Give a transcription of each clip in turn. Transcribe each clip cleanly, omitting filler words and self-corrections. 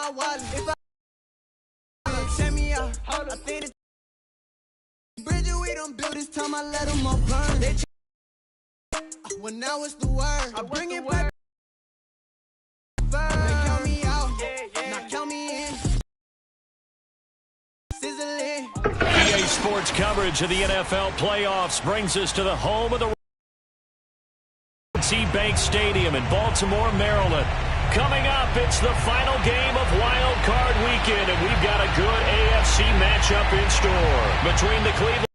my wallet. If I check me out, I think it's Bridget, we don't build this time, I let them all burn. They well, now it's the word. I bring it back. They count me out, now count me in. Sizzling. EA Sports coverage of the NFL playoffs brings us to the home of the Bank Stadium in Baltimore, Maryland. Coming up, it's the final game of Wild Card Weekend, and we've got a good AFC matchup in store between the Cleveland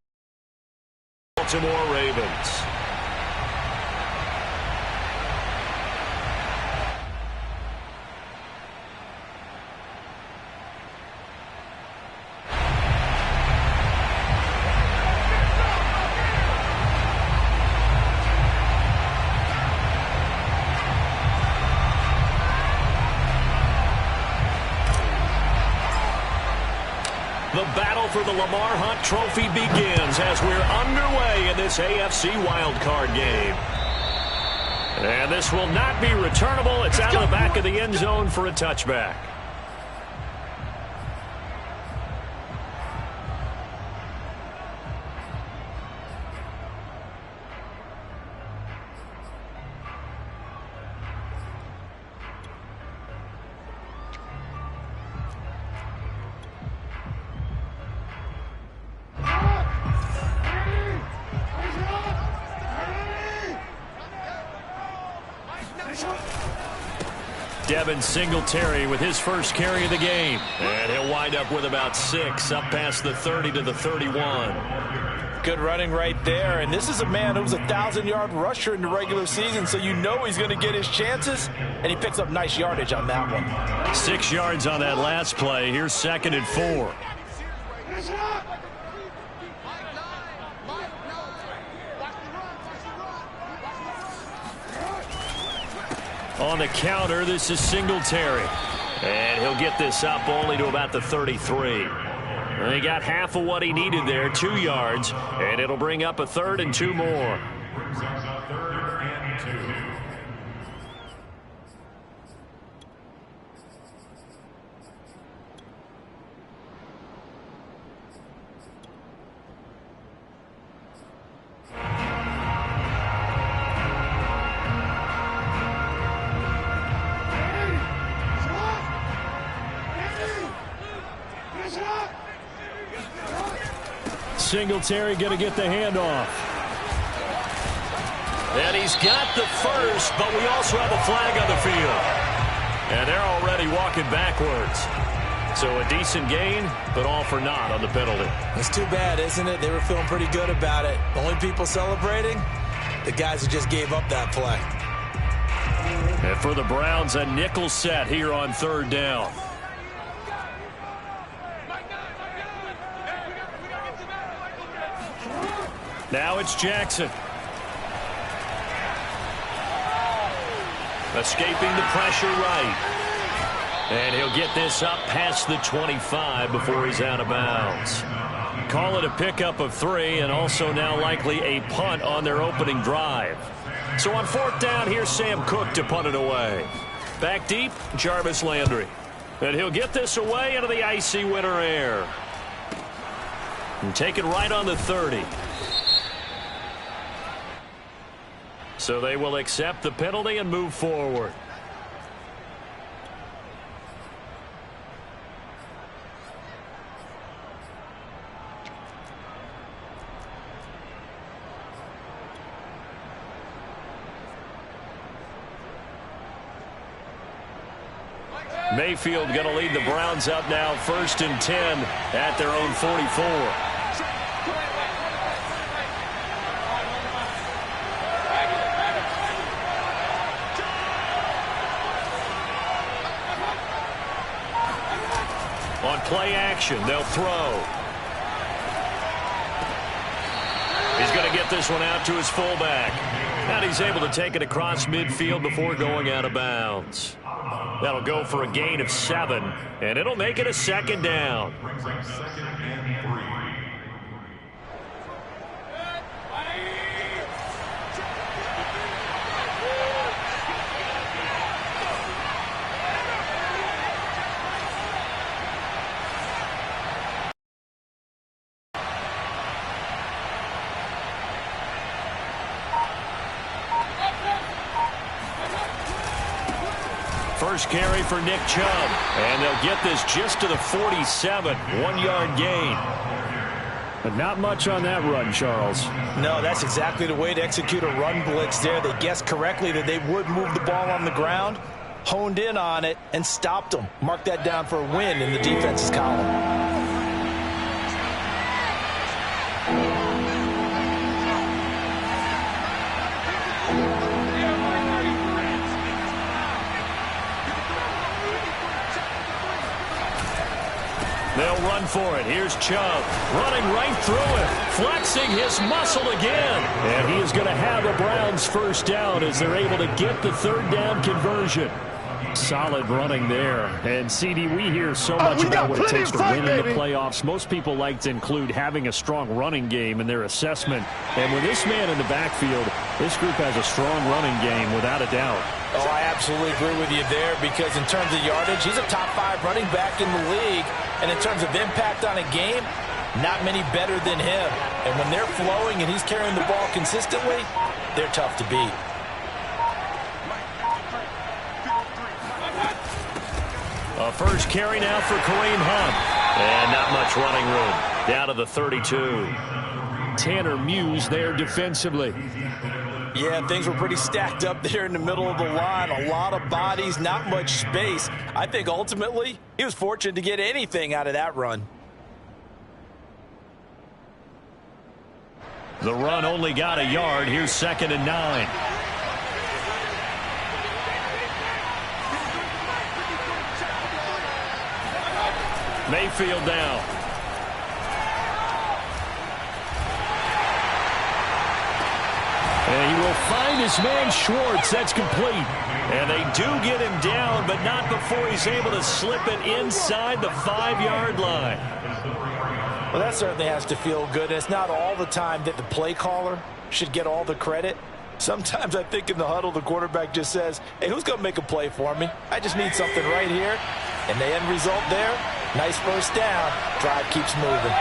and Baltimore Ravens. The battle for the Lamar Hunt Trophy begins as we're underway in this AFC wildcard game. And this will not be returnable. It's out of the back of the end zone for a touchback. Devin Singletary with his first carry of the game. And he'll wind up with about 6 up past the 30 to the 31. Good running right there. And this is a man who was a 1,000-yard rusher in the regular season, so you know he's going to get his chances. And he picks up nice yardage on that one. 6 yards on that last play. Here's 2nd and 4. On the counter, this is Singletary. And he'll get this up only to about the 33. And he got half of what he needed there, 2 yards. And it'll bring up a 3rd and 2 more. Singletary going to get the handoff. And he's got the first, but we also have a flag on the field. And they're already walking backwards. So a decent gain, but all for naught on the penalty. It's too bad, isn't it? They were feeling pretty good about it. The only people celebrating, the guys who just gave up that play. And for the Browns, a nickel set here on 3rd down. Now it's Jackson. Escaping the pressure right. And he'll get this up past the 25 before he's out of bounds. Call it a pickup of 3 and also now likely a punt on their opening drive. So on 4th down, here's Sam Cook to punt it away. Back deep, Jarvis Landry. And he'll get this away into the icy winter air. And take it right on the 30. So they will accept the penalty and move forward. Mayfield going to lead the Browns up now 1st and 10 at their own 44. On play action, they'll throw. He's going to get this one out to his fullback. And he's able to take it across midfield before going out of bounds. That'll go for a gain of 7, and it'll make it a 2nd down. first carry for Nick Chubb. And they'll get this just to the 47. 1-yard gain. But not much on that run, Charles. No, that's exactly the way to execute a run blitz there. They guessed correctly that they would move the ball on the ground, honed in on it, and stopped them. Mark that down for a win in the defense's column. They'll run for it. Here's Chubb running right through it, flexing his muscle again. And he is going to have a Browns first down as they're able to get the third down conversion. Solid running there. And, CD, we hear so much about what it takes to win in the playoffs. Most people like to include having a strong running game in their assessment. And with this man in the backfield, this group has a strong running game without a doubt. Oh, I absolutely agree with you there because in terms of yardage, he's a top 5 running back in the league. And in terms of impact on a game, not many better than him. And when they're flowing and he's carrying the ball consistently, they're tough to beat. A first carry now for Kareem Hunt. And not much running room. Down to the 32. Tanner Muse there defensively. Yeah, things were pretty stacked up there in the middle of the line. A lot of bodies, not much space. I think ultimately he was fortunate to get anything out of that run. The run only got a yard. Here's 2nd and 9. Mayfield now. And he will find his man Schwartz. That's complete. And they do get him down, but not before he's able to slip it inside the 5-yard line. Well, that certainly has to feel good. It's not all the time that the play caller should get all the credit. Sometimes I think in the huddle, the quarterback just says, hey, who's going to make a play for me? I just need something right here. And the end result there, nice first down. Drive keeps moving.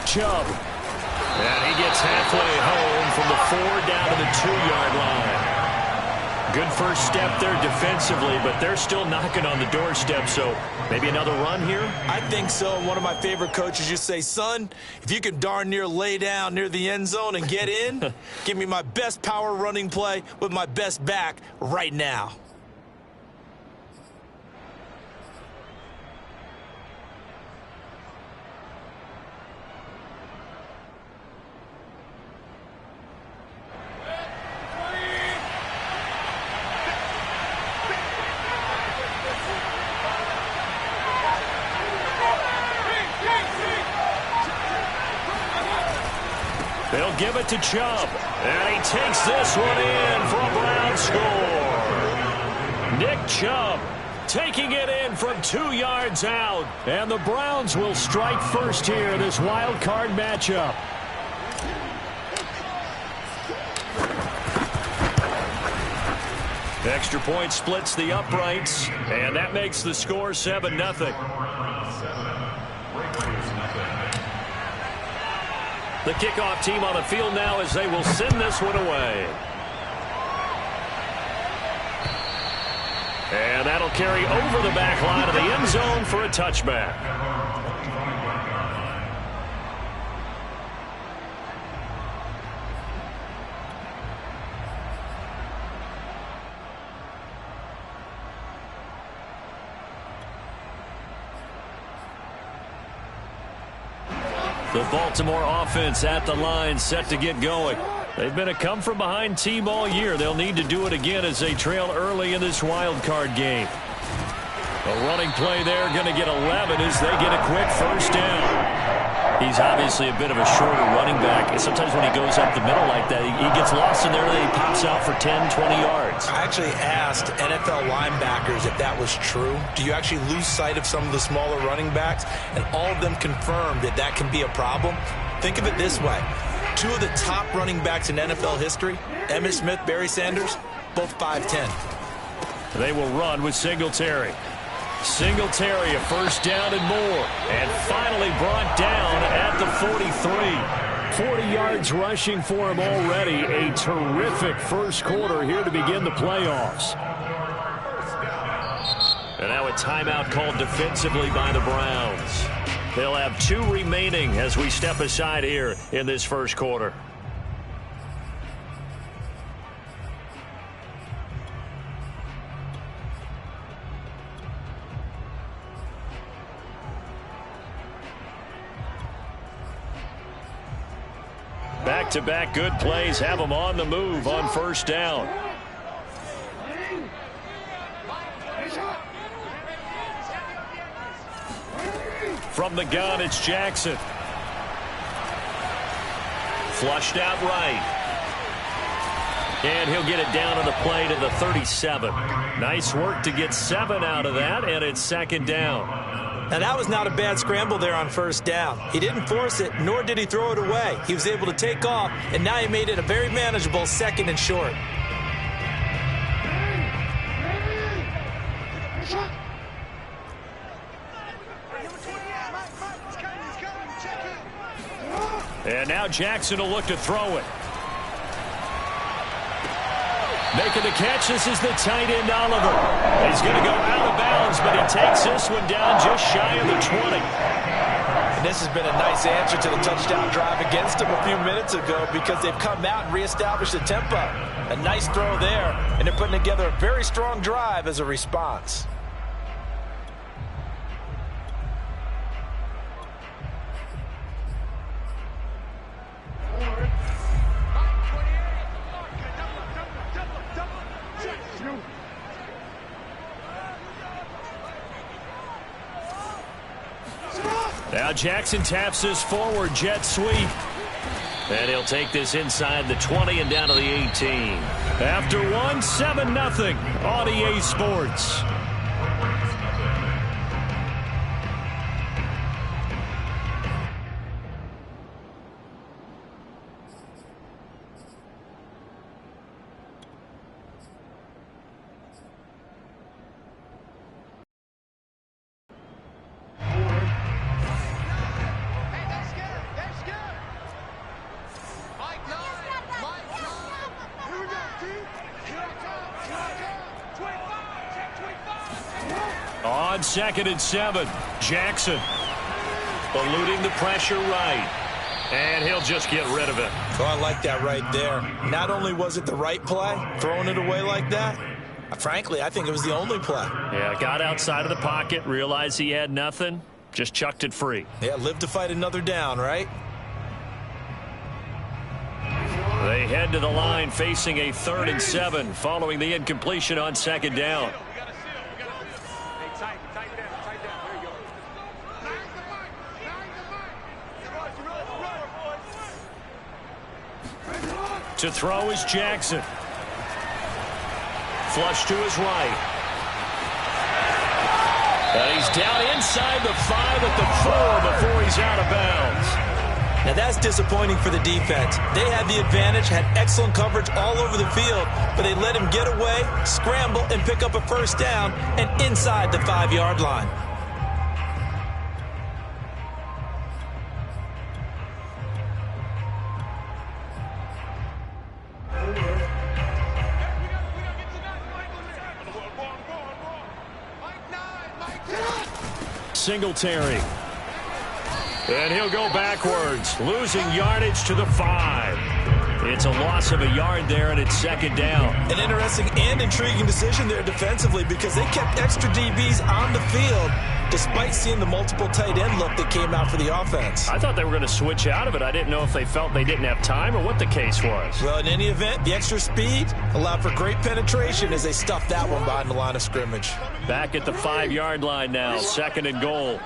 Chubb. And he gets halfway home from the 4 down to the 2-yard line. Good first step there defensively, but they're still knocking on the doorstep, so maybe another run here? I think so. One of my favorite coaches used to say, son, if you can darn near lay down near the end zone and get in, give me my best power running play with my best back right now. They'll give it to Chubb. And he takes this one in for a Brown score. Nick Chubb taking it in from 2 yards out. And the Browns will strike first here, this wild card matchup. Extra point splits the uprights. And that makes the score 7-0. The kickoff team on the field now as they will send this one away. And that'll carry over the back line of the end zone for a touchback. The Baltimore offense at the line, set to get going. They've been a come-from-behind team all year. They'll need to do it again as they trail early in this wild card game. A running play there, going to get 11 as they get a quick first down. He's obviously a bit of a shorter running back. And sometimes when he goes up the middle like that, he gets lost in there and then he pops out for 10, 20 yards. I actually asked NFL linebackers if that was true. Do you actually lose sight of some of the smaller running backs? And all of them confirmed that that can be a problem. Think of it this way. 2 of the top running backs in NFL history, Emmitt Smith, Barry Sanders, both 5'10". They will run with Singletary. Singletary, a first down and more. And finally brought down at the 43. 40 yards rushing for him already. A terrific first quarter here to begin the playoffs. And now a timeout called defensively by the Browns. They'll have 2 remaining as we step aside here in this first quarter. Back-to-back good plays have them on the move on first down. From the gun, it's Jackson. Flushed out right. And he'll get it down on the play to the 37. Nice work to get 7 out of that, and it's second down. Now, that was not a bad scramble there on first down. He didn't force it, nor did he throw it away. He was able to take off, and now he made it a very manageable second and short. And now Jackson will look to throw it. Making the catch, this is the tight end, Oliver. He's going to go out of bounds, but he takes this one down just shy of the 20. And this has been a nice answer to the touchdown drive against him a few minutes ago because they've come out and reestablished the tempo. A nice throw there, and they're putting together a very strong drive as a response. Now Jackson taps this forward jet sweep. And he'll take this inside the 20 and down to the 18. After one, 7-0 on EA Sports. On 2nd and 7, Jackson eluding the pressure right. And he'll just get rid of it. Oh, I like that right there. Not only was it the right play, throwing it away like that, frankly, I think it was the only play. Yeah, got outside of the pocket, realized he had nothing, just chucked it free. Yeah, live to fight another down, right? They head to the line facing a 3rd and 7 following the incompletion on 2nd down. To throw is Jackson. Flush to his right. And he's down inside the 5 at the 4 before he's out of bounds. Now that's disappointing for the defense. They had the advantage, had excellent coverage all over the field, but they let him get away, scramble, and pick up a first down and inside the 5-yard line. Singletary. And he'll go backwards, losing yardage to the 5. It's a loss of a yard there, and it's 2nd down. An interesting and intriguing decision there defensively because they kept extra DBs on the field despite seeing the multiple tight end look that came out for the offense. I thought they were going to switch out of it. I didn't know if they felt they didn't have time or what the case was. Well, in any event, the extra speed allowed for great penetration as they stuffed that one behind the line of scrimmage. Back at the 5-yard line now, 2nd and goal.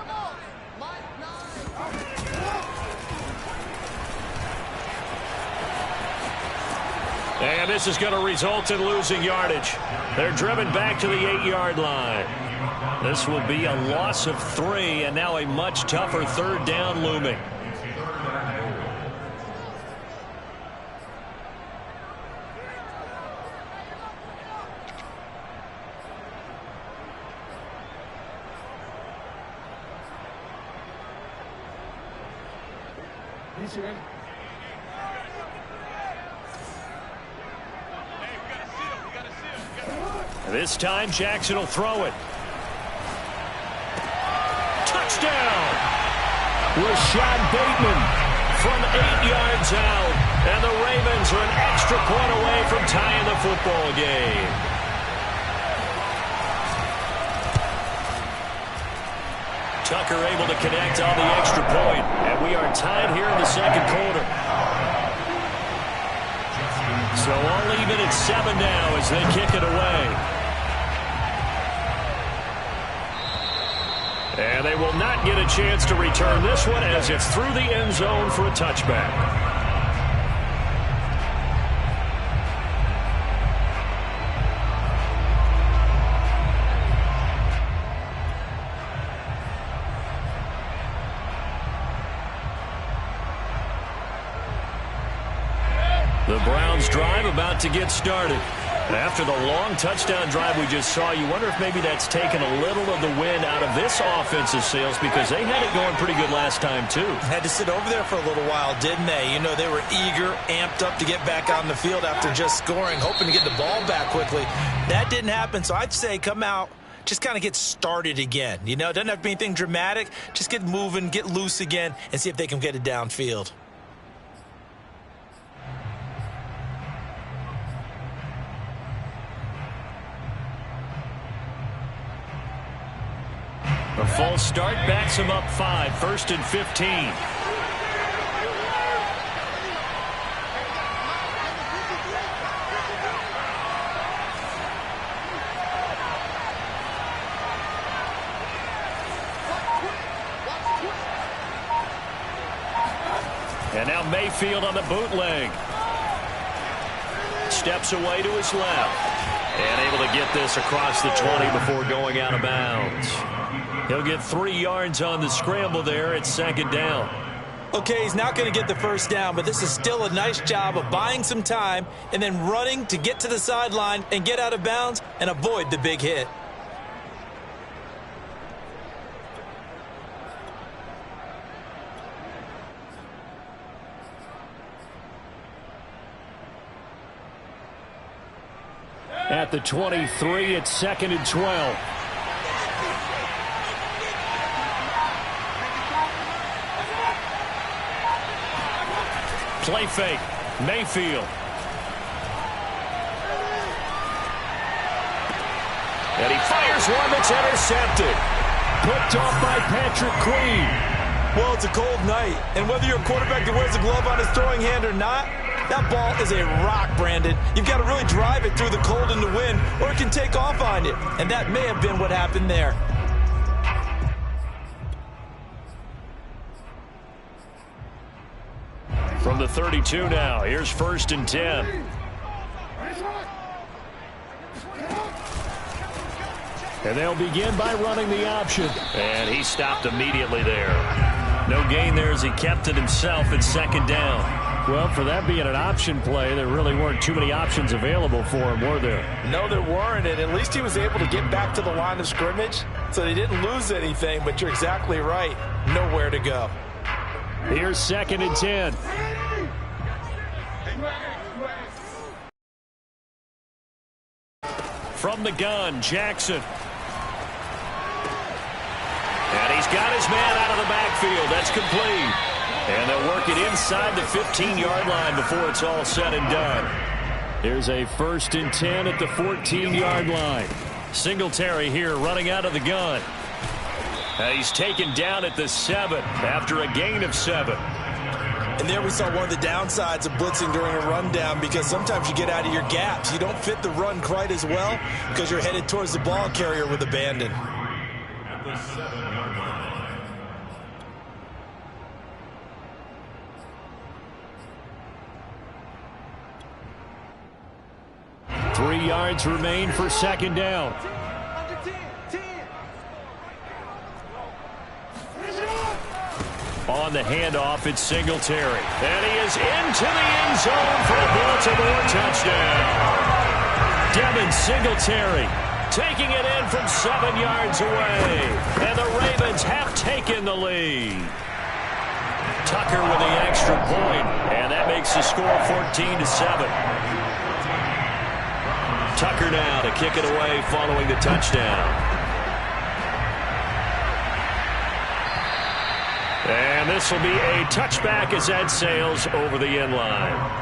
And this is going to result in losing yardage. They're driven back to the 8-yard line. This will be a loss of 3, and now a much tougher 3rd down looming. This time, Jackson will throw it. Touchdown! Rashad Bateman from 8 yards out. And the Ravens are an extra point away from tying the football game. Tucker able to connect on the extra point. And we are tied here in the second quarter. So all even at 7 now as they kick it away. And they will not get a chance to return this one as it's through the end zone for a touchback. The Browns drive about to get started. After the long touchdown drive we just saw, you wonder if maybe that's taken a little of the wind out of this offensive sails because they had it going pretty good last time too. Had to sit over there for a little while, didn't they? You know, they were eager, amped up to get back on the field after just scoring, hoping to get the ball back quickly. That didn't happen, so I'd say come out, just kind of get started again. You know, it doesn't have to be anything dramatic. Just get moving, get loose again, and see if they can get it downfield. A false start backs him up 5, 1st and 15. And now Mayfield on the bootleg. Steps away to his left. And able to get this across the 20 before going out of bounds. He'll get 3 yards on the scramble there. It's 2nd down. Okay, he's not going to get the first down, but this is still a nice job of buying some time and then running to get to the sideline and get out of bounds and avoid the big hit. At the 23, it's 2nd and 12. Play fake. Mayfield. And he fires one that's intercepted. Picked off by Patrick Queen. Well, it's a cold night, and whether you're a quarterback that wears a glove on his throwing hand or not, that ball is a rock, Brandon. You've got to really drive it through the cold and the wind, or it can take off on you. And that may have been what happened there. From the 32 now, here's 1st and 10. And they'll begin by running the option. And he stopped immediately there. No gain there as he kept it himself at 2nd down. Well, for that being an option play, there really weren't too many options available for him, were there? No, there weren't, and at least he was able to get back to the line of scrimmage, so they didn't lose anything, but you're exactly right. Nowhere to go. Here's 2nd and 10. From the gun, Jackson. And he's got his man out of the backfield. That's complete. And they'll work it inside the 15-yard line before it's all said and done. Here's a 1st and 10 at the 14-yard line. Singletary here running out of the gun. And he's taken down at the 7 after a gain of 7. And there we saw one of the downsides of blitzing during a rundown, because sometimes you get out of your gaps. You don't fit the run quite as well because you're headed towards the ball carrier with abandon. Three yards remain for 2nd down. On the handoff, it's Singletary. And he is into the end zone for a Baltimore touchdown. Devin Singletary taking it in from 7 yards away. And the Ravens have taken the lead. Tucker with the extra point, and that makes the score 14-7. Tucker now to kick it away following the touchdown. And this will be a touchback as that sails over the end line.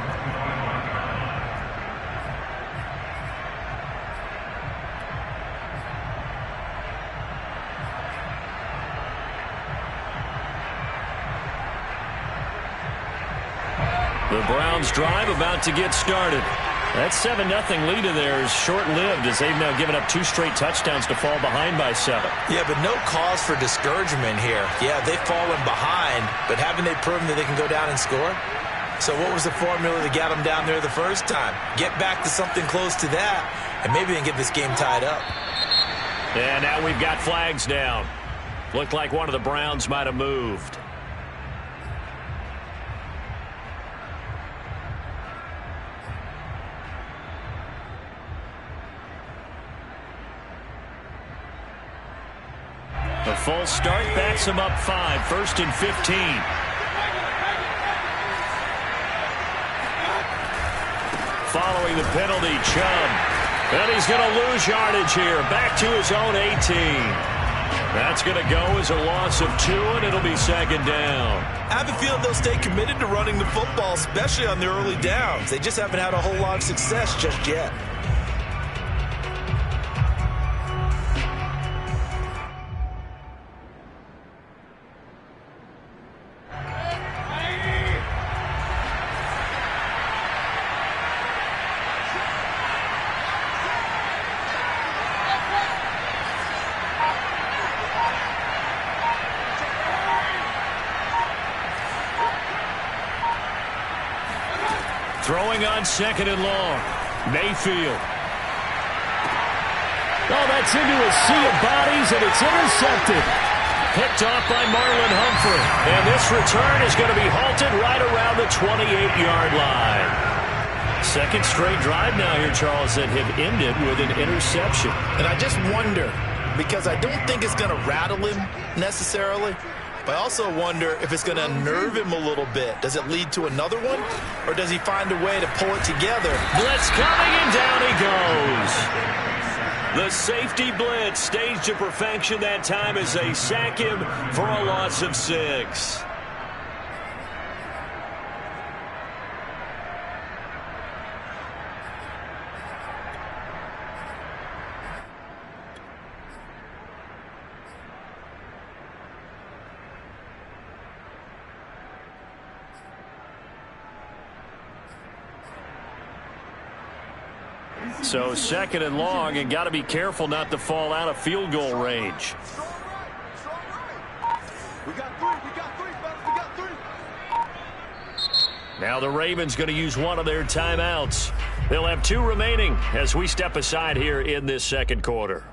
The Browns drive about to get started. That 7-0 lead of theirs is short-lived as they've now given up 2 straight touchdowns to fall behind by 7. Yeah, but no cause for discouragement here. Yeah, they've fallen behind, but haven't they proven that they can go down and score? So what was the formula that got them down there the first time? Get back to something close to that, and maybe they can get this game tied up. And now we've got flags down. Looked like one of the Browns might have moved. The full start backs him up 5, 1st and 15. Following the penalty, Chubb. And he's going to lose yardage here. Back to his own 18. That's going to go as a loss of 2, and it'll be 2nd down. I have a feeling they'll stay committed to running the football, especially on their early downs. They just haven't had a whole lot of success just yet. Throwing on 2nd and long. Mayfield. Oh, that's into a sea of bodies, and it's intercepted. Picked off by Marlon Humphrey. And this return is going to be halted right around the 28-yard line. 2nd straight drive now here, Charles, that have ended with an interception. And I just wonder, because I don't think it's going to rattle him necessarily, but I also wonder if it's going to unnerve him a little bit. Does it lead to another one? Or does he find a way to pull it together? Blitz coming, and down he goes. The safety blitz staged to perfection that time as they sack him for a loss of 6. So 2nd and long, and got to be careful not to fall out of field goal range. Now the Ravens going to use one of their timeouts. They'll have 2 remaining as we step aside here in this 2nd quarter.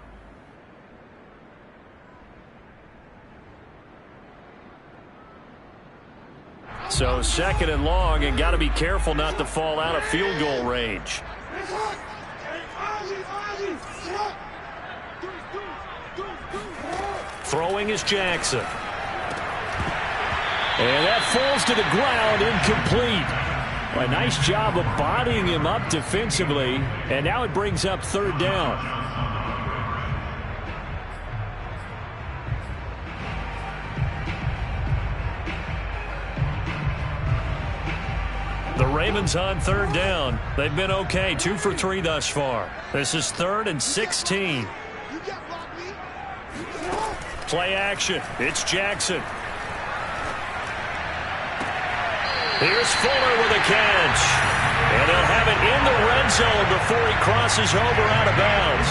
So 2nd and long, and got to be careful not to fall out of field goal range. Throwing is Jackson. And that falls to the ground, incomplete. Well, a nice job of bodying him up defensively, and now it brings up 3rd down. The Ravens on 3rd down. They've been okay, 2 for 3 thus far. This is 3rd and 16. Play action. It's Jackson. Here's Fuller with a catch. And they'll have it in the red zone before he crosses over out of bounds.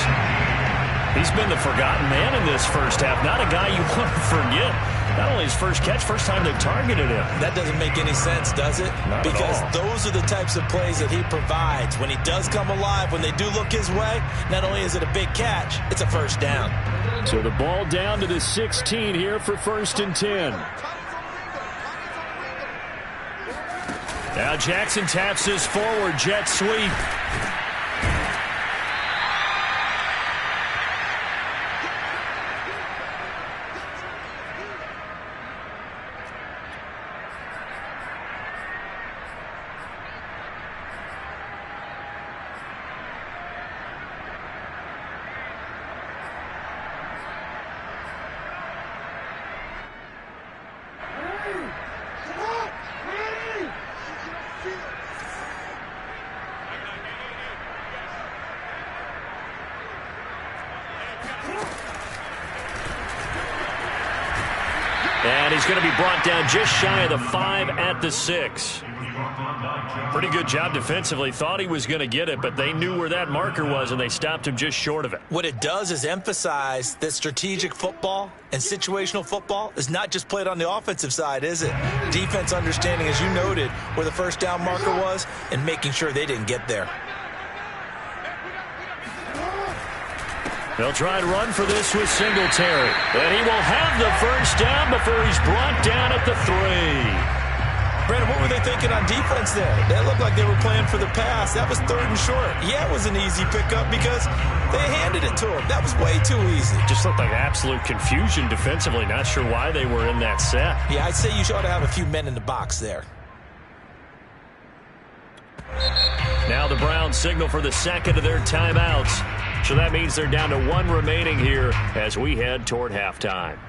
He's been the forgotten man in this first half. Not a guy you want to forget. Not only his first catch, first time they've targeted him. That doesn't make any sense, does it? Not because at all. Those are the types of plays that he provides. When he does come alive, when they do look his way, not only is it a big catch, it's a first down. So the ball down to the 16 here for 1st and 10. Now Jackson taps his forward jet sweep. he's going to be brought down just shy of the 5 at the 6. Pretty good job defensively. Thought he was going to get it, but they knew where that marker was, and they stopped him just short of it. What it does is emphasize that strategic football and situational football is not just played on the offensive side, is it? Defense understanding, as you noted, where the first down marker was and making sure they didn't get there. They'll try and run for this with Singletary. And he will have the first down before he's brought down at the 3. Brandon, what were they thinking on defense there? That looked like they were playing for the pass. That was 3rd and short. Yeah, it was an easy pickup because they handed it to him. That was way too easy. Just looked like absolute confusion defensively. Not sure why they were in that set. Yeah, I'd say you ought to have a few men in the box there. Now the Browns signal for the second of their timeouts. So that means they're down to 1 remaining here as we head toward halftime.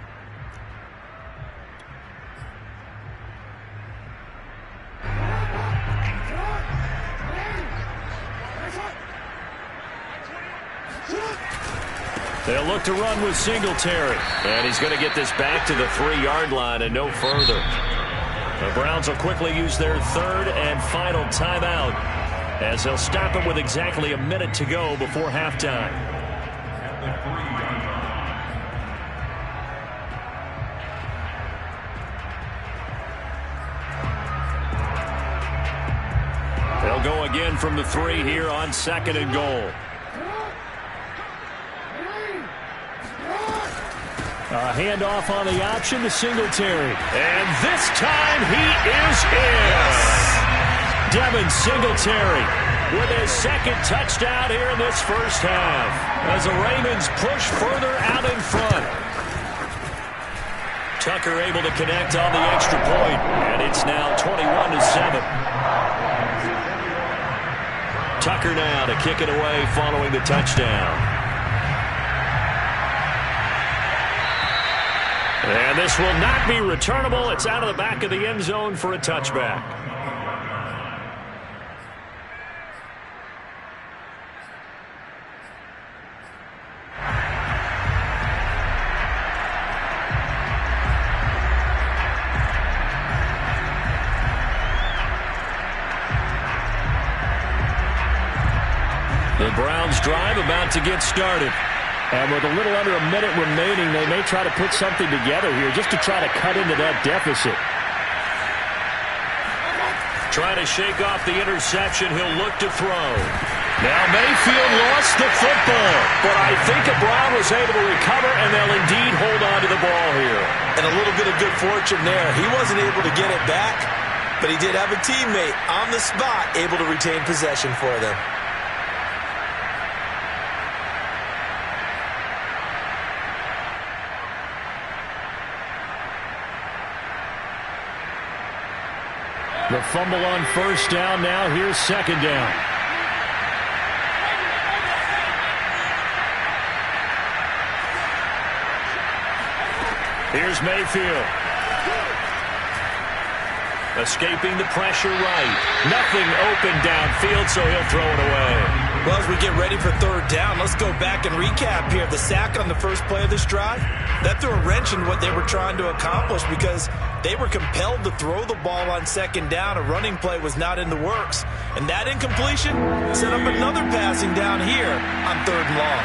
They'll look to run with Singletary. And he's going to get this back to the 3-yard line and no further. The Browns will quickly use their 3rd and final timeout as they'll stop it with exactly a minute to go before halftime. They'll go again from the 3 here on 2nd and goal. A handoff on the option to Singletary. And this time he is in. Yes. Devin Singletary with his 2nd touchdown here in this first half as the Ravens push further out in front. Tucker able to connect on the extra point, and it's now 21-7. Tucker now to kick it away following the touchdown. And this will not be returnable. It's out of the back of the end zone for a touchback. The Browns drive about to get started. And with a little under a minute remaining, they may try to put something together here just to try to cut into that deficit. Trying to shake off the interception. He'll look to throw. Now Mayfield lost the football, but I think a Brown was able to recover, and they'll indeed hold on to the ball here. And a little bit of good fortune there. He wasn't able to get it back, but he did have a teammate on the spot able to retain possession for them. The fumble on first down. Now here's 2nd down. Here's Mayfield. Escaping the pressure right. Nothing open downfield, so he'll throw it away. Well, as we get ready for 3rd down, let's go back and recap here. The sack on the first play of this drive, that threw a wrench in what they were trying to accomplish because they were compelled to throw the ball on 2nd down. A running play was not in the works. And that incompletion set up another passing down here on 3rd and long.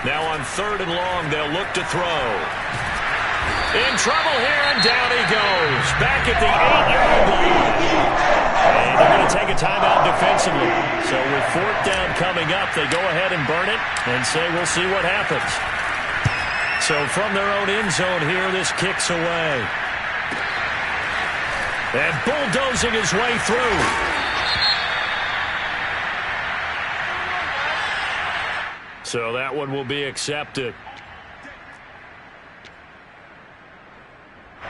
Now on 3rd and long, they'll look to throw. In trouble here, and down he goes. Back at the 8-yard line. And they're going to take a timeout defensively. So with 4th down coming up, they go ahead and burn it and say we'll see what happens. So from their own end zone here, this kicks away. And bulldozing his way through. So that one will be accepted.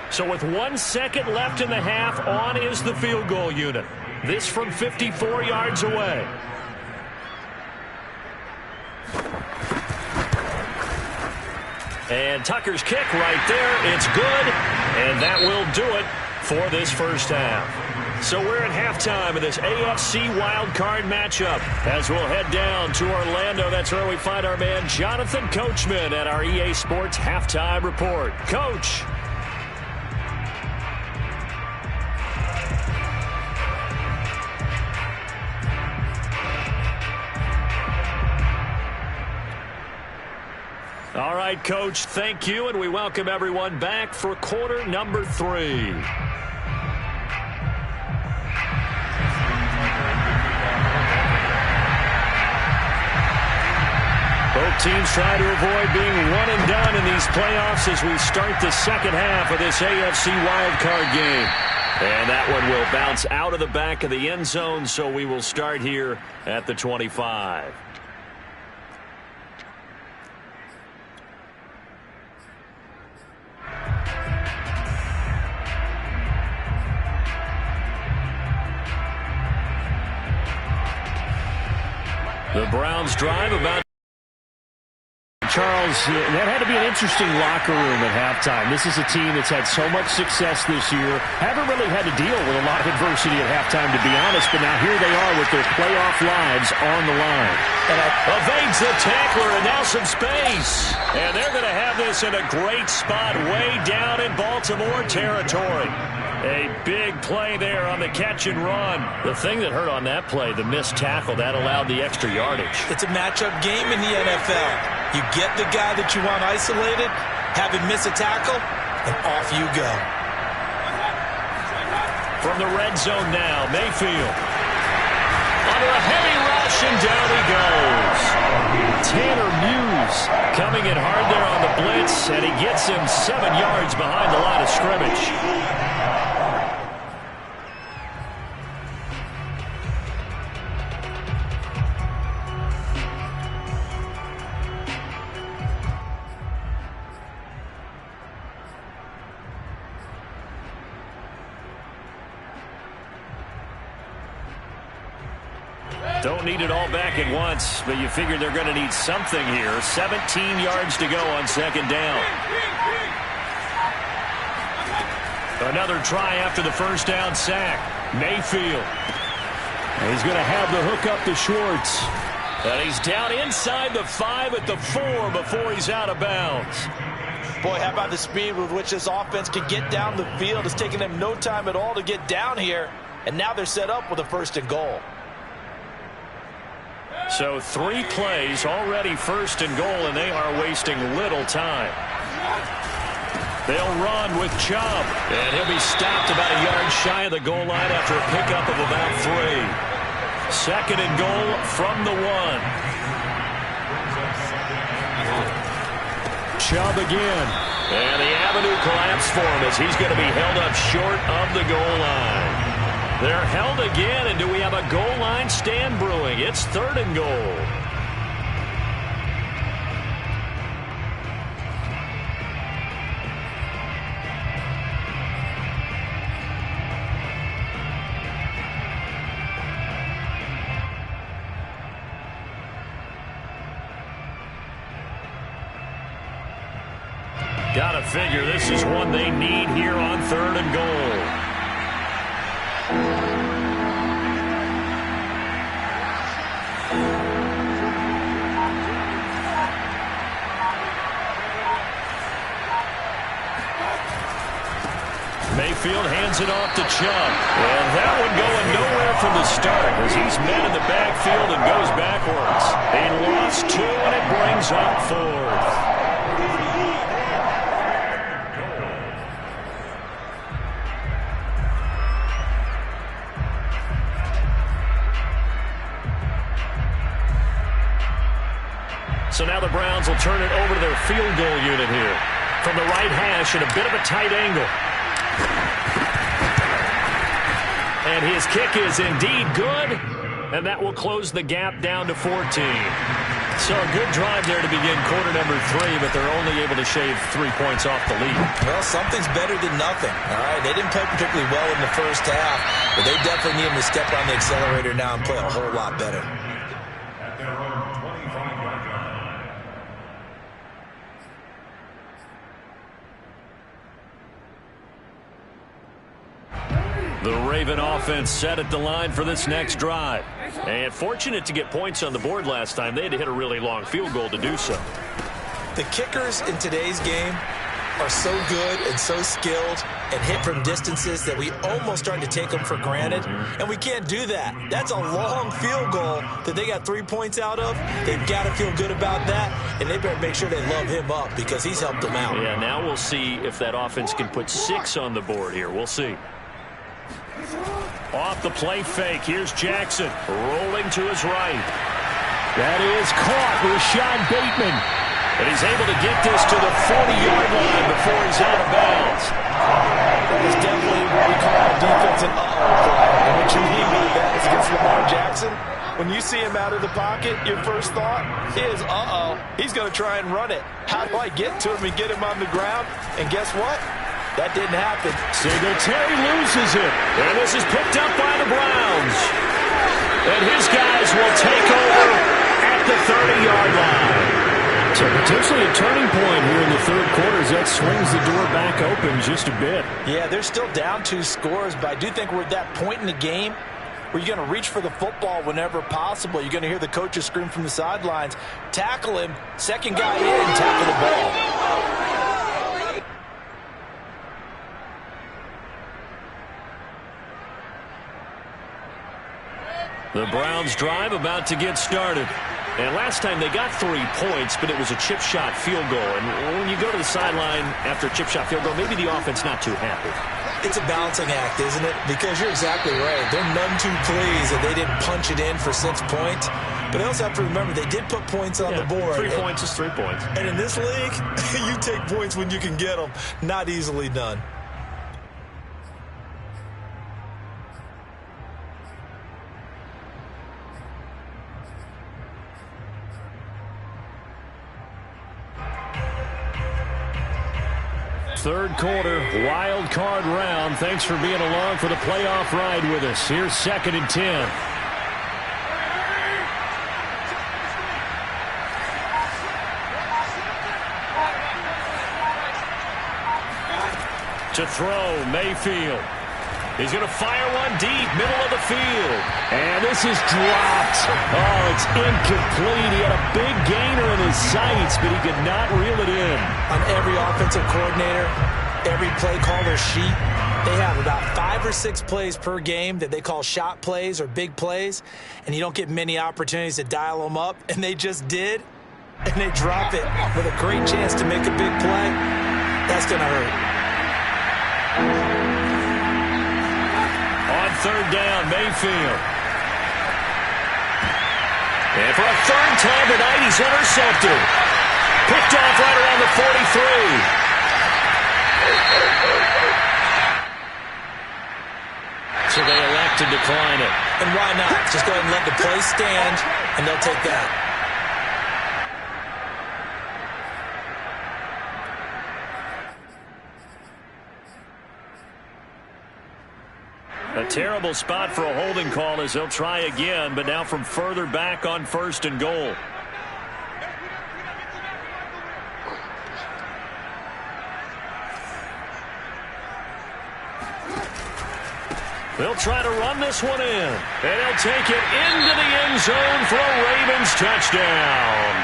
So with 1 second left in the half, on is the field goal unit. This from 54 yards away. And Tucker's kick right there. It's good. And that will do it for this first half. So we're at halftime of this AFC wildcard matchup. As we'll head down to Orlando, that's where we find our man Jonathan Coachman at our EA Sports Halftime Report. Coach. All right, Coach, thank you, and we welcome everyone back for quarter number 3. Both teams try to avoid being one and done in these playoffs as we start the second half of this AFC wildcard game. And that one will bounce out of the back of the end zone, so we will start here at the 25. The Browns drive about. Charles, that had to be an interesting locker room at halftime. This is a team that's had so much success this year. Haven't really had to deal with a lot of adversity at halftime, to be honest, but now here they are with their playoff lives on the line. And evades the tackler, and now some space. And they're going to have this in a great spot way down in Baltimore territory. A big play there on the catch and run. The thing that hurt on that play, the missed tackle, that allowed the extra yardage. It's a matchup game in the NFL. You get the guy that you want isolated, have him miss a tackle, and off you go. From the red zone now, Mayfield. Under a heavy rush, and down he goes. Tanner Muse coming in hard there on the blitz, and he gets him 7 yards behind the line of scrimmage. Don't need it all back at once, but you figure they're going to need something here. 17 yards to go on second down. Another try after the first down sack. Mayfield. And he's going to have the hook up to Schwartz. And he's down inside the 5 at the 4 before he's out of bounds. Boy, how about the speed with which this offense can get down the field? It's taking them no time at all to get down here. And now they're set up with a 1st and goal. So 3 plays, already 1st and goal, and they are wasting little time. They'll run with Chubb, and he'll be stopped about a yard shy of the goal line after a pickup of about 3. 2nd and goal from the 1. Chubb again. And the avenue collapsed for him as he's going to be held up short of the goal line. They're held again, and do we have a goal line stand brewing? It's 3rd and goal. Gotta figure this is one they need here on 3rd and goal. Mayfield hands it off to Chubb. And that one going nowhere from the start as he's met in the backfield and goes backwards. He lost 2, and it brings up 4th. So now the Browns will turn it over to their field goal unit here. From the right hash at a bit of a tight angle. And his kick is indeed good. And that will close the gap down to 14. So a good drive there to begin quarter number 3, but they're only able to shave 3 points off the lead. Well, something's better than nothing. All right, they didn't play particularly well in the first half, but they definitely need him to step on the accelerator now and play a whole lot better. The Raven offense set at the line for this next drive. And fortunate to get points on the board last time. They had to hit a really long field goal to do so. The kickers in today's game are so good and so skilled and hit from distances that we almost start to take them for granted. And we can't do that. That's a long field goal that they got 3 points out of. They've got to feel good about that, and they better make sure they love him up because he's helped them out. Yeah, now we'll see if that offense can put 6 on the board here. We'll see. Off the play fake. Here's Jackson rolling to his right. That is caught. Rashad Bateman. And he's able to get this to the 40-yard line before he's out of bounds. That is definitely what we call a defense and uh-oh play. And what you mean by that is against Lamar Jackson. When you see him out of the pocket, your first thought is, uh-oh, he's going to try and run it. How do I get to him and get him on the ground? And guess what? That didn't happen. Singletary loses it. And this is picked up by the Browns. And his guys will take over at the 30-yard line. So potentially a turning point here in the third quarter as that swings the door back open just a bit. Yeah, they're still down 2 scores, but I do think we're at that point in the game where you're going to reach for the football whenever possible. You're going to hear the coaches scream from the sidelines, tackle him, second guy in, tackle the ball. The Browns drive about to get started. And last time they got 3 points, but it was a chip shot field goal. And when you go to the sideline after a chip shot field goal, maybe the offense not too happy. It's a balancing act, isn't it? Because you're exactly right. They're none too pleased that they didn't punch it in for 6 points. But they also have to remember they did put points on the board. 3 points is 3 points. And in this league, you take points when you can get them. Not easily done. Third quarter, wild card round. Thanks for being along for the playoff ride with us. Here's 2nd and 10. To throw, Mayfield. He's going to fire one deep, middle of the field. And this is dropped. Oh, it's incomplete. He had a big gainer in his sights, but he could not reel it in. On every offensive coordinator, every play caller sheet, they have about 5 or 6 plays per game that they call shot plays or big plays, and you don't get many opportunities to dial them up, and they just did, and they drop it with a great chance to make a big play. That's going to hurt. On third down, Mayfield. And for a third time tonight, he's intercepted. Picked off right around the 43. So they elect to decline it. And why not? Just go ahead and let the play stand, and they'll take that. A terrible spot for a holding call as they'll try again, but now from further back on 1st and goal. They'll try to run this one in, and they'll take it into the end zone for a Ravens touchdown.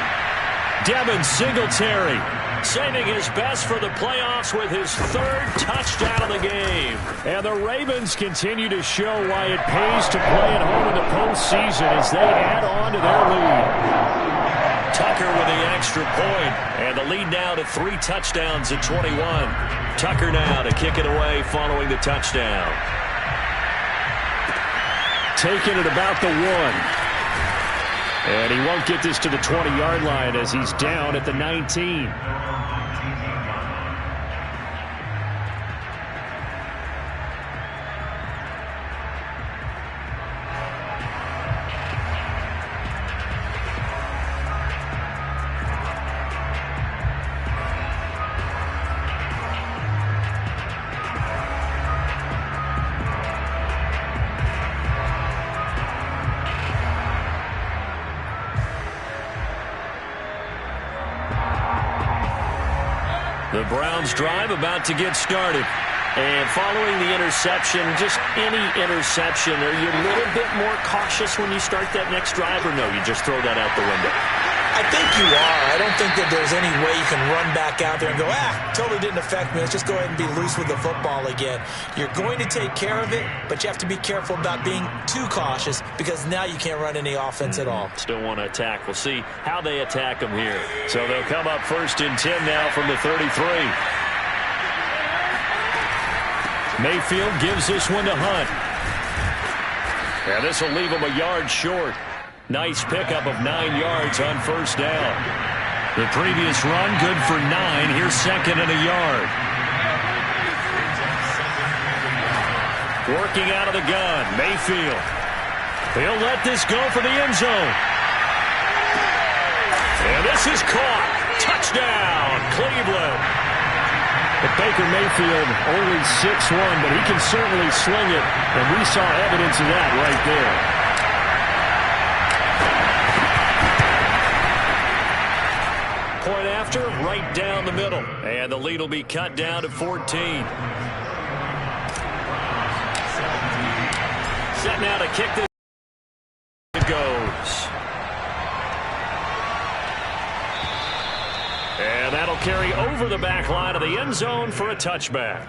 Devin Singletary saving his best for the playoffs with his 3rd touchdown of the game. And the Ravens continue to show why it pays to play at home in the postseason as they add on to their lead. Tucker with the extra point, and the lead now to 3 touchdowns at 21. Tucker now to kick it away following the touchdown. Taking it about the 1. And he won't get this to the 20-yard line as he's down at the 19. The Browns drive about to get started. And following the interception, just any interception, are you a little bit more cautious when you start that next drive, or no, you just throw that out the window? I think you are. I don't think that there's any way you can run back out there and go, totally didn't affect me. Let's just go ahead and be loose with the football again. You're going to take care of it, but you have to be careful about being too cautious because now you can't run any offense at all. Still want to attack. We'll see how they attack them here. So they'll come up 1st and 10 now from the 33. Mayfield gives this one to Hunt. And this will leave him a yard short. Nice pickup of 9 yards on 1st down. The previous run good for 9. Here's 2nd and a yard. Working out of the gun, Mayfield. He'll let this go for the end zone. And this is caught. Touchdown, Cleveland. But Baker Mayfield only 6'1", but he can certainly sling it, and we saw evidence of that right there. Point after, right down the middle. And the lead will be cut down to 14. Set now to kick this. It goes. And that'll carry over the back line of the end zone for a touchback.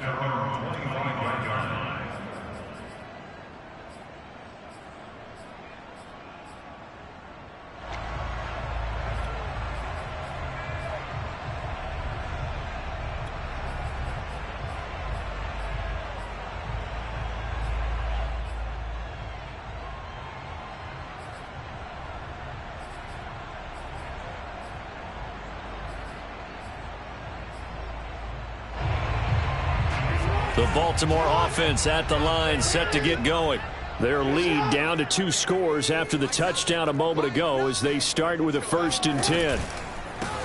The Baltimore offense at the line, set to get going. Their lead down to 2 scores after the touchdown a moment ago as they start with a 1st and 10.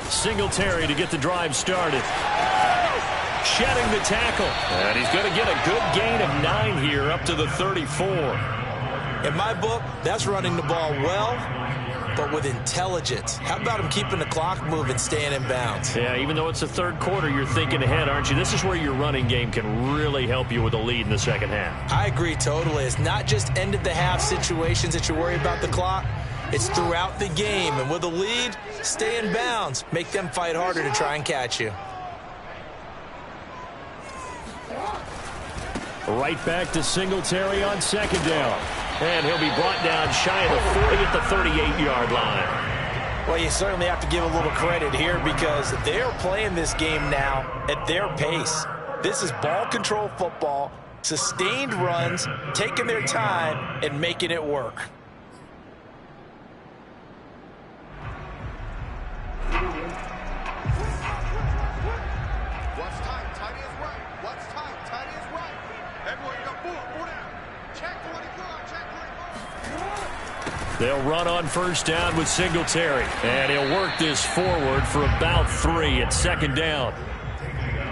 Singletary to get the drive started. Shedding the tackle. And he's going to get a good gain of 9 here up to the 34. In my book, that's running the ball well, but with intelligence. How about him keeping the clock moving, staying in bounds? Yeah, even though it's the 3rd quarter, you're thinking ahead, aren't you? This is where your running game can really help you with a lead in the 2nd half. I agree totally. It's not just end-of-the-half situations that you worry about the clock. It's throughout the game. And with a lead, stay in bounds. Make them fight harder to try and catch you. Right back to Singletary on 2nd down. And he'll be brought down shy of the 40 at the 38-yard line. Well, you certainly have to give a little credit here because they're playing this game now at their pace. This is ball control football, sustained runs, taking their time, and making it work. What's tight? Tight is right. What's tight? Tight is right. Everyone, you got 4 down. Check 24, check 24. They'll run on 1st down with Singletary. And he'll work this forward for about 3 at 2nd down.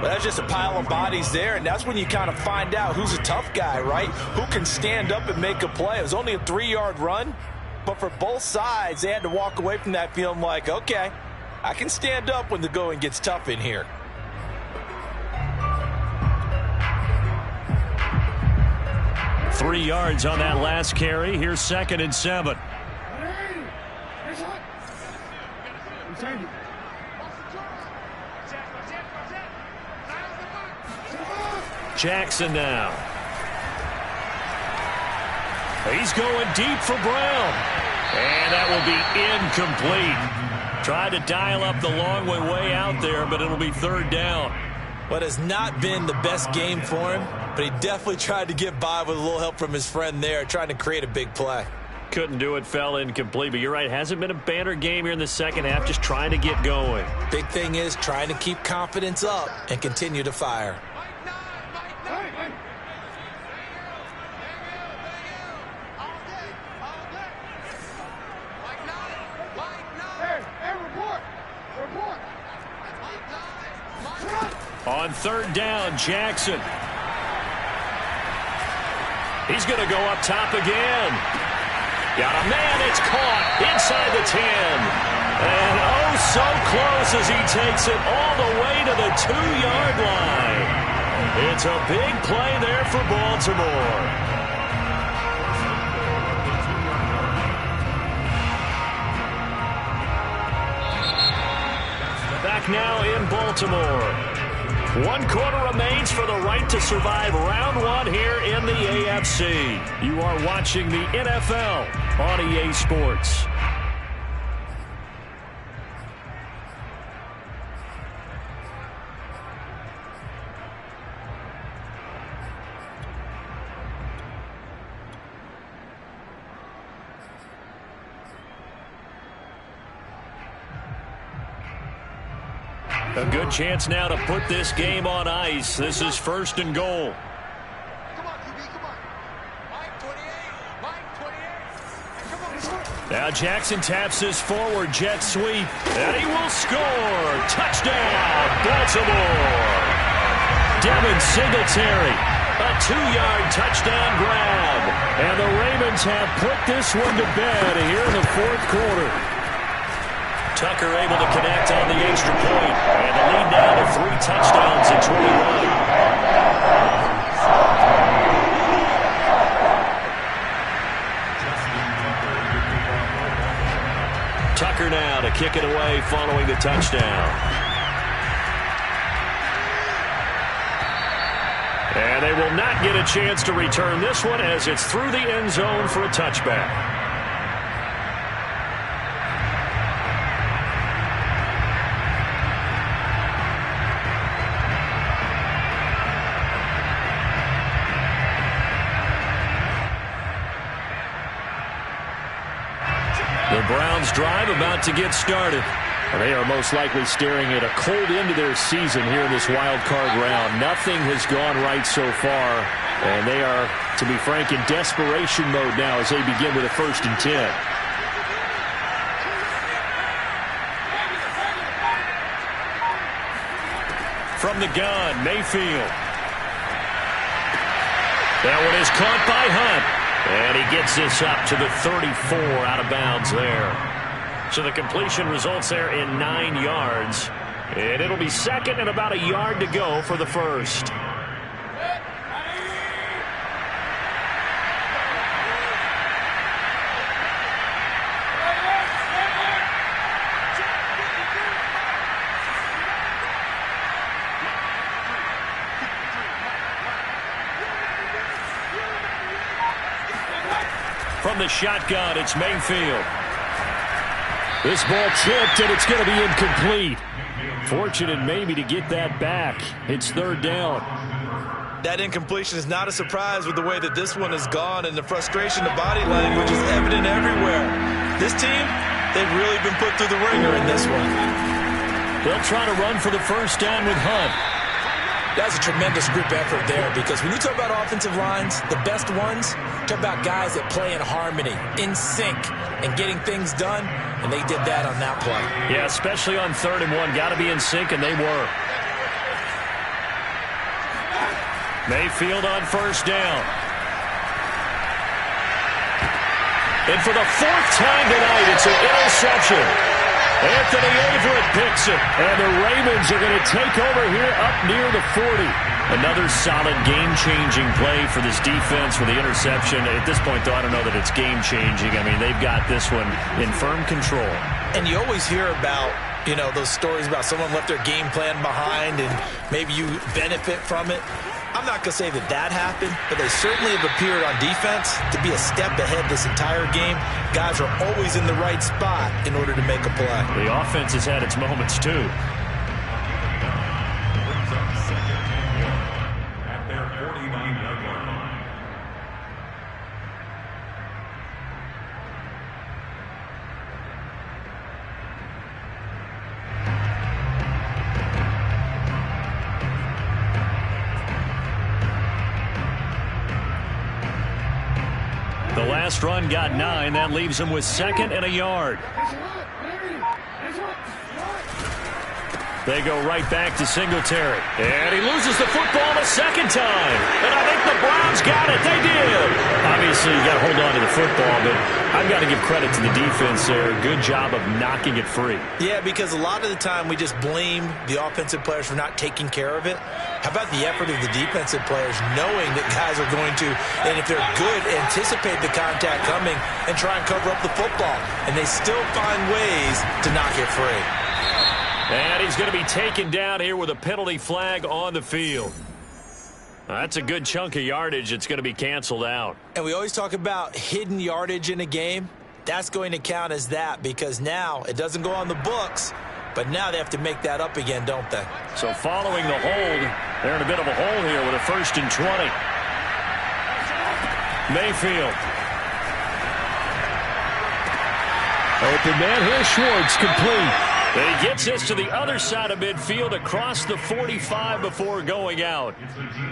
Well, that's just a pile of bodies there, and that's when you kind of find out who's a tough guy, right? Who can stand up and make a play. It was only a 3-yard run, but for both sides, they had to walk away from that feeling like, okay, I can stand up when the going gets tough in here. Three yards on that last carry. Here's 2nd and 7. Jackson now. He's going deep for Brown. And that will be incomplete. Tried to dial up the long way out there, but it'll be 3rd down. But it's not been the best game for him, but he definitely tried to get by with a little help from his friend there, trying to create a big play. Couldn't do it, fell incomplete. But you're right, hasn't been a banner game here in the 2nd half, just trying to get going. Big thing is trying to keep confidence up and continue to fire. On 3rd down, Jackson. He's going to go up top again. Got a man, it's caught inside the 10. And oh, so close as he takes it all the way to the 2-yard line. It's a big play there for Baltimore. Back now in Baltimore. 1 quarter remains for the right to survive round 1 here in the AFC. You are watching the NFL on EA Sports. A good chance now to put this game on ice. This is 1st and goal. Come on, QB, come on. Mike 28. Come on. Now Jackson taps his forward jet sweep, and he will score. Touchdown, Baltimore. Devin Singletary, a 2-yard touchdown grab. And the Ravens have put this one to bed here in the 4th quarter. Tucker able to connect on the extra point, and the lead now to 3 touchdowns at 21. Tucker now to kick it away following the touchdown. And they will not get a chance to return this one as it's through the end zone for a touchback. The Browns drive about to get started. They are most likely staring at a cold end to their season here in this wild card round. Nothing has gone right so far, and they are, to be frank, in desperation mode now as they begin with a 1st and 10. From the gun, Mayfield. That one is caught by Hunt. And he gets this up to the 34 out of bounds there. So the completion results there in 9 yards. And it'll be 2nd and about a yard to go for the 1st. From the shotgun, it's Mayfield. This ball tipped, and it's going to be incomplete. Fortunate maybe to get that back. It's 3rd down. That incompletion is not a surprise with the way that this one has gone, and the frustration, the body language is evident everywhere. This team, they've really been put through the ringer in this one. They'll try to run for the 1st down with Hunt. That's a tremendous group effort there, because when you talk about offensive lines, the best ones, talk about guys that play in harmony, in sync, and getting things done, and they did that on that play. Yeah, especially on 3rd and 1. Got to be in sync, and they were. Mayfield on 1st down. And for the 4th time tonight, it's an interception. Anthony Averett picks it, and the Ravens are going to take over here up near the 40. Another solid game-changing play for this defense with the interception. At this point, though, I don't know that it's game-changing. I mean, they've got this one in firm control. And you always hear about, you know, those stories about someone left their game plan behind and maybe you benefit from it. I'm not going to say that that happened, but they certainly have appeared on defense to be a step ahead this entire game. Guys are always in the right spot in order to make a play. The offense has had its moments, too. At their 49-yard line. The last run got 9. That leaves him with 2nd and a yard. They go right back to Singletary. And he loses the football a second time. And I think the Browns got it. They did. Obviously, you got to hold on to the football, but I've got to give credit to the defense there. Good job of knocking it free. Yeah, because a lot of the time we just blame the offensive players for not taking care of it. How about the effort of the defensive players knowing that guys are going to, and if they're good, anticipate the contact coming and try and cover up the football. And they still find ways to knock it free. And he's going to be taken down here with a penalty flag on the field. That's a good chunk of yardage. It's going to be canceled out. And we always talk about hidden yardage in a game. That's going to count as that because now it doesn't go on the books, but now they have to make that up again, don't they? So following the hold, they're in a bit of a hole here with a 1st and 20. Mayfield. Open man here, Schwartz, complete. And he gets this to the other side of midfield across the 45 before going out.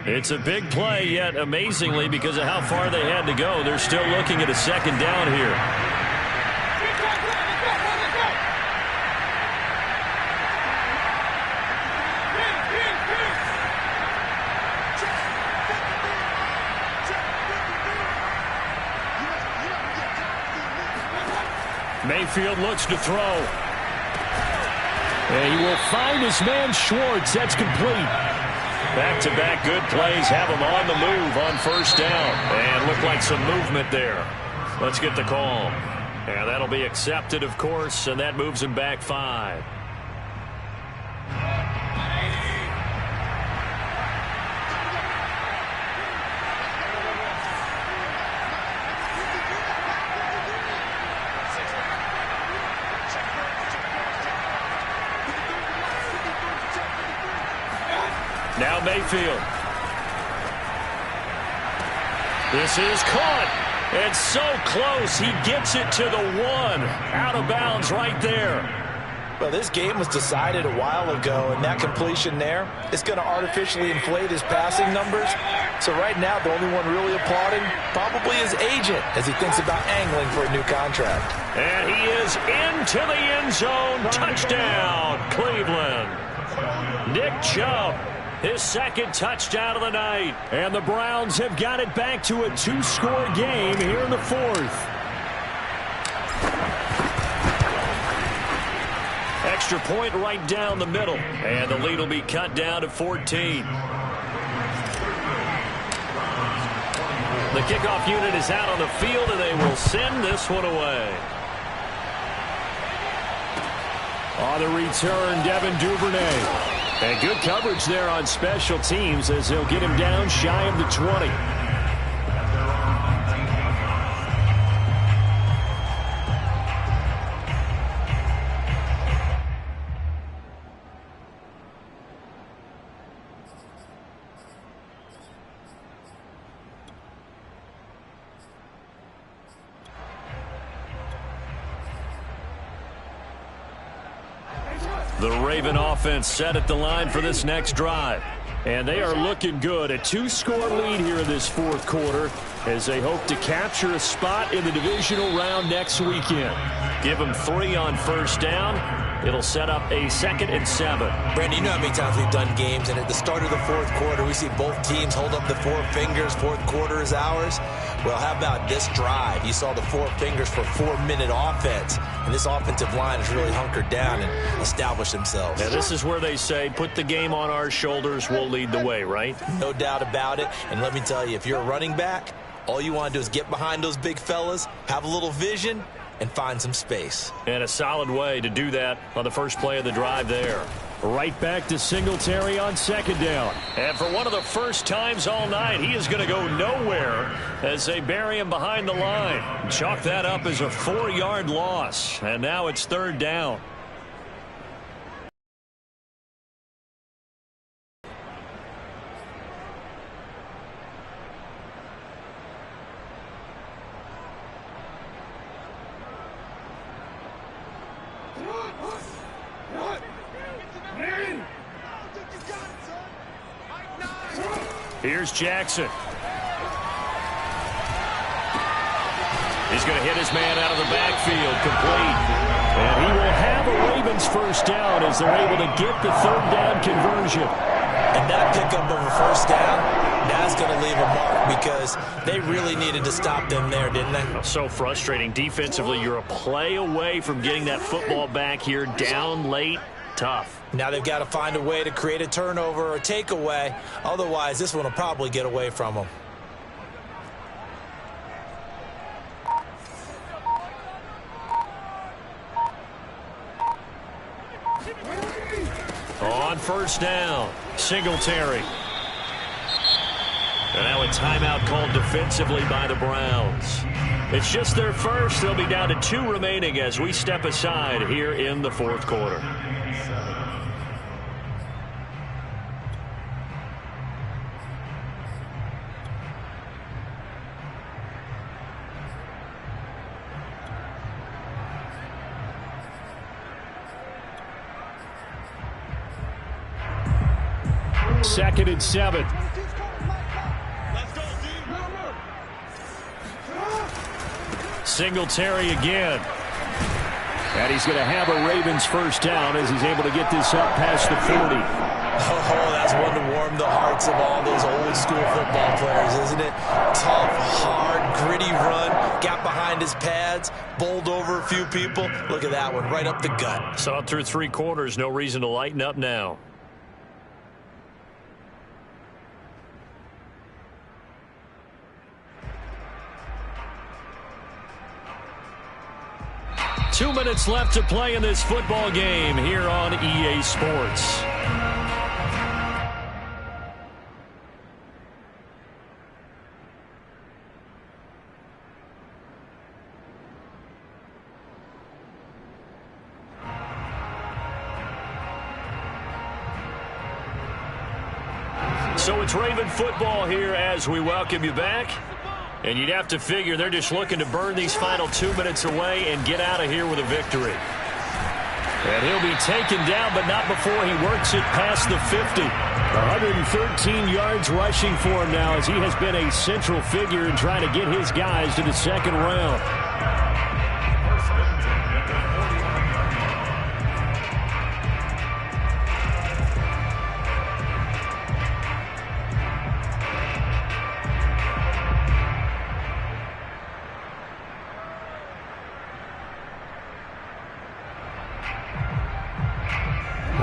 It's a big play, yet amazingly, because of how far they had to go, they're still looking at a 2nd down here. Mayfield looks to throw. And he will find his man Schwartz. That's complete. Back-to-back good plays have him on the move on 1st down. And look like some movement there. Let's get the call. And that'll be accepted, of course, and that moves him back 5. Now Mayfield. This is caught. And so close. He gets it to the 1. Out of bounds right there. Well, this game was decided a while ago, and that completion there is going to artificially inflate his passing numbers. So right now, the only one really applauding probably his agent as he thinks about angling for a new contract. And he is into the end zone. Touchdown, Cleveland. Nick Chubb. His 2nd touchdown of the night. And the Browns have got it back to a 2-score game here in the 4th. Extra point right down the middle. And the lead will be cut down to 14. The kickoff unit is out on the field, and they will send this one away. On the return, Devin Duvernay. And good coverage there on special teams as they'll get him down shy of the 20. The Raven offense set at the line for this next drive. And they are looking good. A 2-score lead here in this 4th quarter as they hope to capture a spot in the divisional round next weekend. Give them 3 on 1st down. It'll set up a 2nd and 7. Brandon, you know how many times we've done games, and at the start of the 4th quarter, we see both teams hold up the 4 fingers. 4th quarter is ours. Well, how about this drive? You saw the 4 fingers for 4-minute offense, and this offensive line has really hunkered down and established themselves. Now, this is where they say, put the game on our shoulders, we'll lead the way, right? No doubt about it. And let me tell you, if you're a running back, all you want to do is get behind those big fellas, have a little vision, and find some space. And a solid way to do that on the first play of the drive there. Right back to Singletary on 2nd down. And for one of the first times all night, he is going to go nowhere as they bury him behind the line. Chalk that up as a 4-yard loss. And now it's 3rd down. Here's Jackson. He's going to hit his man out of the backfield, complete. And he will have a Raven Ravens first down as they're able to get the third down conversion. And that pickup of a first down, that's going to leave a mark because they really needed to stop them there, didn't they? So frustrating. Defensively, you're a play away from getting that football back here down late. Tough. Now they've got to find a way to create a turnover or a takeaway. Otherwise, this one will probably get away from them. On first down, Singletary. And now a timeout called defensively by the Browns. It's just their first. They'll be down to 2 remaining as we step aside here in the fourth quarter. Second and 7. Singletary again. And he's going to have a Ravens first down as he's able to get this up past the 40. Oh, that's one to warm the hearts of all those old school football players, isn't it? Tough, hard, gritty run, got behind his pads, bowled over a few people. Look at that one, right up the gut. Saw it through 3 quarters. No reason to lighten up now. Two minutes left to play in this football game here on EA Sports. So it's Raven football here as we welcome you back. And you'd have to figure they're just looking to burn these final 2 minutes away and get out of here with a victory. And he'll be taken down, but not before he works it past the 50. 113 yards rushing for him now as he has been a central figure in trying to get his guys to the second round.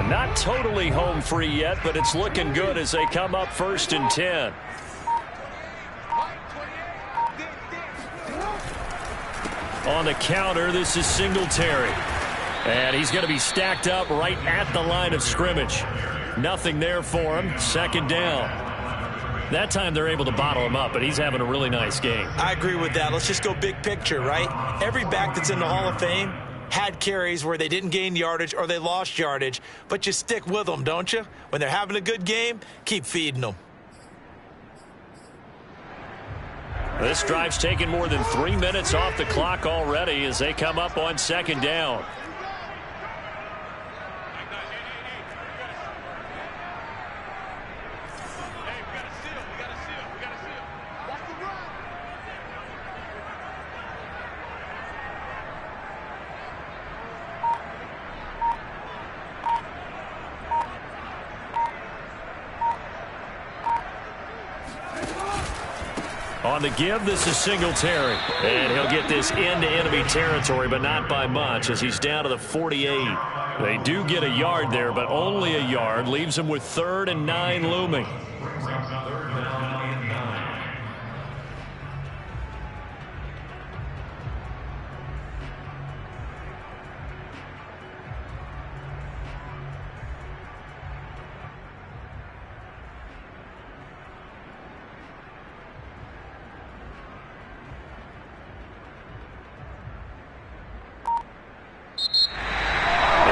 Not totally home free yet, but it's looking good as they come up 1st and 10. On the counter, this is Singletary. And he's going to be stacked up right at the line of scrimmage. Nothing there for him. 2nd down. That time they're able to bottle him up, but he's having a really nice game. I agree with that. Let's just go big picture, right? Every back that's in the Hall of Fame had carries where they didn't gain yardage or they lost yardage, but you stick with them, don't you? When they're having a good game, keep feeding them. This drive's taken more than 3 minutes off the clock already as they come up on 2nd down. On the give, this is Singletary. And he'll get this into enemy territory, but not by much as he's down to the 48. They do get a yard there, but only a yard. Leaves him with 3rd and 9 looming.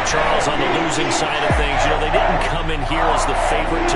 Charles, on the losing side of things, you know, they didn't come in here as the favorite to